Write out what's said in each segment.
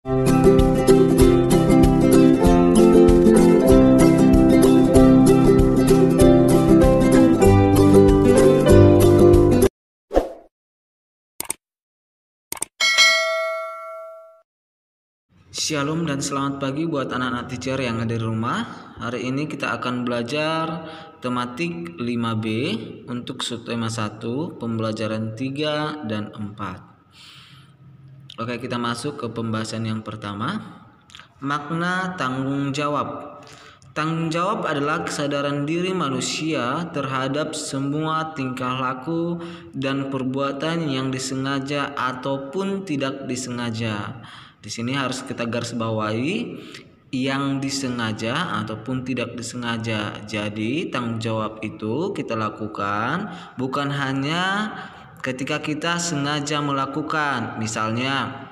Shalom dan selamat pagi buat anak-anak teacher yang ada di rumah. Hari ini kita akan belajar tematik 5B untuk subtema 1, pembelajaran 3 dan 4. Oke, kita masuk ke pembahasan yang pertama. Makna tanggung jawab. Tanggung jawab adalah kesadaran diri manusia terhadap semua tingkah laku dan perbuatan yang disengaja ataupun tidak disengaja. Di sini harus kita garis bawahi yang disengaja ataupun tidak disengaja. Jadi tanggung jawab itu kita lakukan bukan hanya ketika kita sengaja melakukan. Misalnya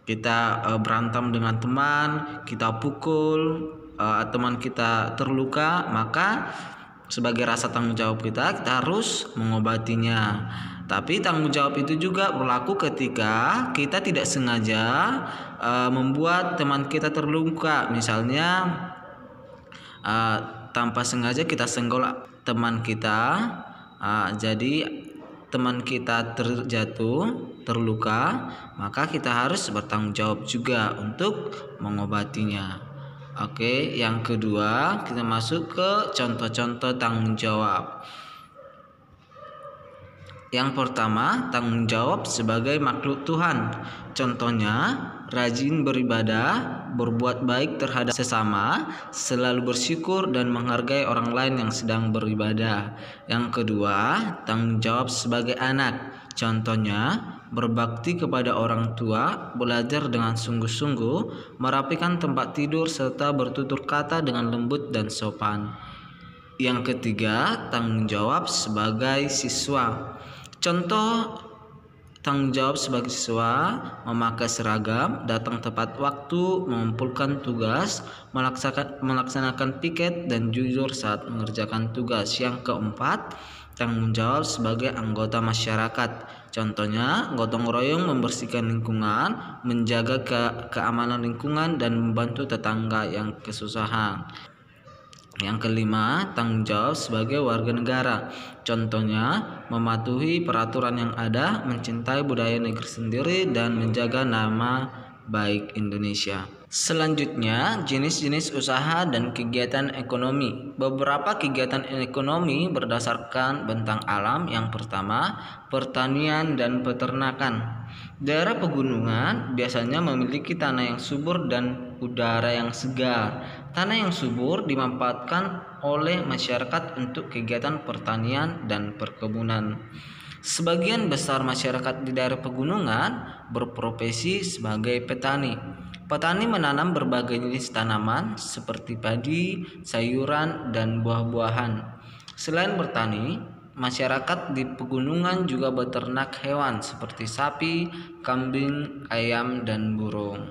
kita berantem dengan teman, kita pukul, teman kita terluka, maka sebagai rasa tanggung jawab kita harus mengobatinya. Tapi tanggung jawab itu juga berlaku ketika kita tidak sengaja membuat teman kita terluka. Misalnya tanpa sengaja kita senggol teman kita, jadi teman kita terluka, maka kita harus bertanggung jawab juga untuk mengobatinya. Oke, yang kedua kita masuk ke contoh-contoh tanggung jawab. Yang pertama, tanggung jawab sebagai makhluk Tuhan. Contohnya, rajin beribadah, berbuat baik terhadap sesama, selalu bersyukur dan menghargai orang lain yang sedang beribadah. Yang kedua, tanggung jawab sebagai anak. Contohnya, berbakti kepada orang tua, belajar dengan sungguh-sungguh, merapikan tempat tidur, serta bertutur kata dengan lembut dan sopan. Yang ketiga, tanggung jawab sebagai siswa. Contoh tanggung jawab sebagai siswa: memakai seragam, datang tepat waktu, mengumpulkan tugas, melaksanakan piket, dan jujur saat mengerjakan tugas. Yang keempat, tanggung jawab sebagai anggota masyarakat. Contohnya, gotong royong membersihkan lingkungan, menjaga keamanan lingkungan, dan membantu tetangga yang kesusahan. Yang kelima, tanggung jawab sebagai warga negara. Contohnya, mematuhi peraturan yang ada, mencintai budaya negeri sendiri, dan menjaga nama baik Indonesia. Selanjutnya, jenis-jenis usaha dan kegiatan ekonomi. Beberapa kegiatan ekonomi berdasarkan bentang alam. Yang pertama, pertanian dan peternakan. Daerah pegunungan biasanya memiliki tanah yang subur dan udara yang segar. Tanah yang subur dimanfaatkan oleh masyarakat untuk kegiatan pertanian dan perkebunan. Sebagian besar masyarakat di daerah pegunungan berprofesi sebagai petani. Petani menanam berbagai jenis tanaman seperti padi, sayuran, dan buah-buahan. Selain bertani, masyarakat di pegunungan juga beternak hewan seperti sapi, kambing, ayam, dan burung.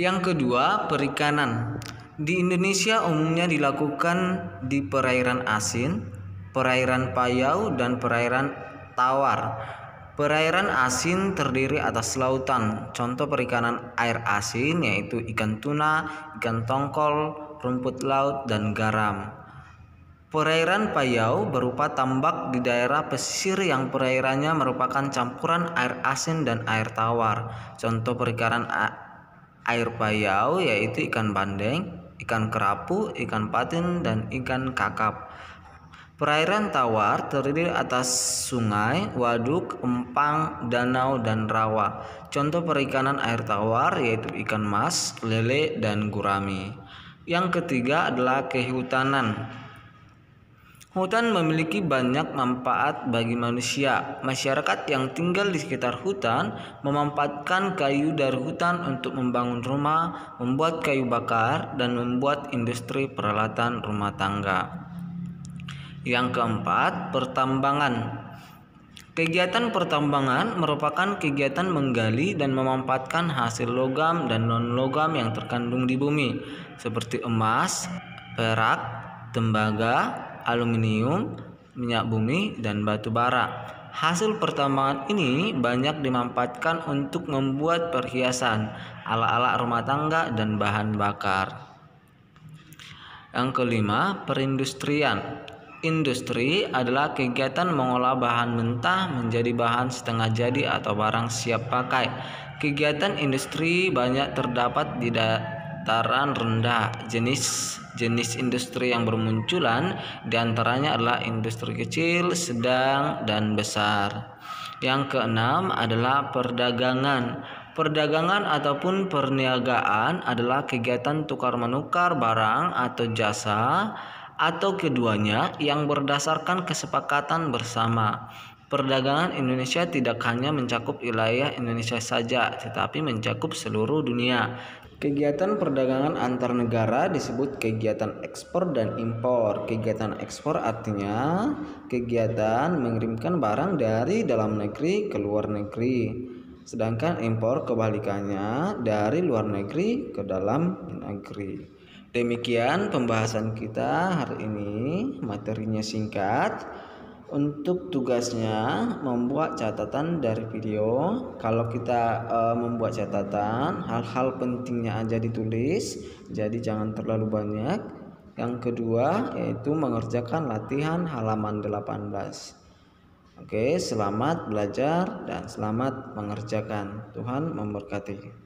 Yang kedua, perikanan. Di Indonesia umumnya dilakukan di perairan asin, perairan payau, dan perairan tawar. Perairan asin terdiri atas lautan. Contoh perikanan air asin yaitu ikan tuna, ikan tongkol, rumput laut, dan garam. Perairan payau berupa tambak di daerah pesisir yang perairannya merupakan campuran air asin dan air tawar. Contoh perikanan air payau yaitu ikan bandeng, ikan kerapu, ikan patin, dan ikan kakap. Perairan tawar terdiri atas sungai, waduk, empang, danau, dan rawa. Contoh perikanan air tawar yaitu ikan mas, lele, dan gurami. Yang ketiga adalah kehutanan. Hutan memiliki banyak manfaat bagi manusia. Masyarakat yang tinggal di sekitar hutan memanfaatkan kayu dari hutan untuk membangun rumah, membuat kayu bakar, dan membuat industri peralatan rumah tangga. Yang keempat, pertambangan. Kegiatan pertambangan merupakan kegiatan menggali dan memanfaatkan hasil logam dan non-logam yang terkandung di bumi, seperti emas, perak, tembaga, aluminium, minyak bumi, dan batu bara. Hasil pertambangan ini banyak dimanfaatkan untuk membuat perhiasan, alat-alat rumah tangga, dan bahan bakar. Yang kelima, perindustrian. Industri adalah kegiatan mengolah bahan mentah menjadi bahan setengah jadi atau barang siap pakai. Kegiatan industri banyak terdapat di dataran rendah. Jenis industri yang bermunculan diantaranya adalah industri kecil, sedang, dan besar. Yang keenam adalah perdagangan. Perdagangan ataupun perniagaan adalah kegiatan tukar menukar barang atau jasa atau keduanya yang berdasarkan kesepakatan bersama. Perdagangan Indonesia tidak hanya mencakup wilayah Indonesia saja, tetapi mencakup seluruh dunia. Kegiatan perdagangan antar negara disebut kegiatan ekspor dan impor. Kegiatan ekspor artinya kegiatan mengirimkan barang dari dalam negeri ke luar negeri. Sedangkan impor kebalikannya dari luar negeri ke dalam negeri. Demikian pembahasan kita hari ini. Materinya singkat. Untuk tugasnya membuat catatan dari video. Kalau kita membuat catatan, hal-hal pentingnya aja ditulis, jadi jangan terlalu banyak. Yang kedua yaitu mengerjakan latihan halaman 18. Oke, selamat belajar dan selamat mengerjakan. Tuhan memberkati.